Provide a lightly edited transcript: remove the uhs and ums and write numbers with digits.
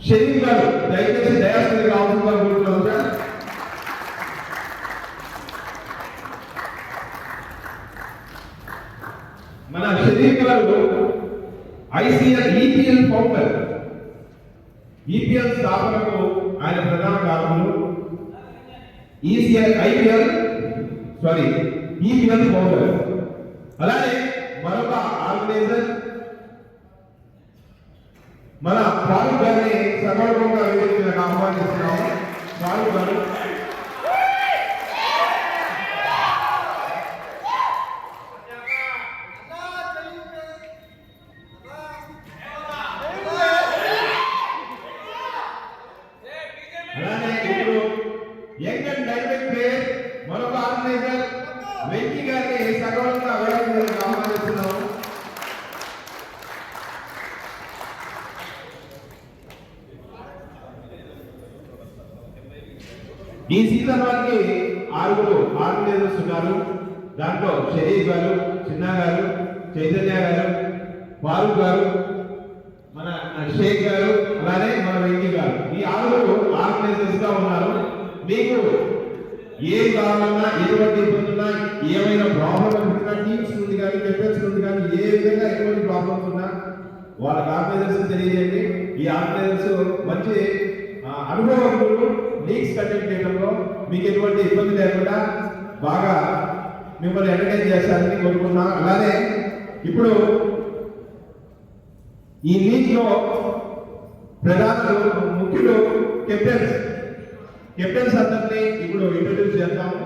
షరీఫ్ గారు దయచేసి దయాస్తులు కావాల్సిందిగా కోరుతున్నాను సార్. మన షరీఫ్ గారు ఈపీఎల్ ఫౌండర్. ఈపీఎల్ స్థాపనకు ఆయన ప్రధాన కారణులు. EPL founder. అలానే మరొక ఆర్గనైజర్ మన ఫారూక్ గారిని సగౌరవంగా వేదికగా ఆహ్వానిస్తున్నాము. ఫారూక్ గారు అలానే ఇప్పుడు యంగ్ అండ్ డైనమిక్ ప్లేయర్ మరొక ఆర్గనైజర్ వెంకీ గారిని సగౌరవంగా వేదికగా ఆహ్వానిస్తున్నాము. ఈ సీజన్ వారికి 6 ఆర్గనైజర్స్ ఉన్నారు. దాంట్లో షరీఫ్ గారు, చిన్నా గారు, చైతన్య గారు, ఫారూక్ గారు, మన షేక్ గారు, అలానే మన వెంకీ గారు. ఈ 6 ఆర్గనైజర్స్ గా ఉన్నారు. మీకు ఏ కావాలన్నా, ఎటువంటి ఇబ్బందున్నా, ఏమైనా ప్రాబ్లమ్ ఉన్నా, టీమ్స్ నుండి కానీ కెప్టెన్స్ నుండి కానీ ఏ విధంగా ఎటువంటి ప్రాబ్లమ్స్ ఉన్నా వాళ్ళకి ఆర్గనైజర్స్ తెలియజేయండి. ఈ ఆర్గనైజర్స్ మంచి అనుభవజ్ఞులు. లీగ్స్ కండక్ట్ చేయడంలో మీకు ఎటువంటి ఇబ్బంది లేకుండా బాగా మిమ్మల్ని ఎంటర్టైన్ చేస్తారని కోరుకుంటున్నాం. అలానే ఇప్పుడు ఈ లీగ్ లో ప్రధాన ముఖ్యులు కెప్టెన్స్ అందరినీ ఇప్పుడు ఇంట్రడ్యూస్ చేస్తాము.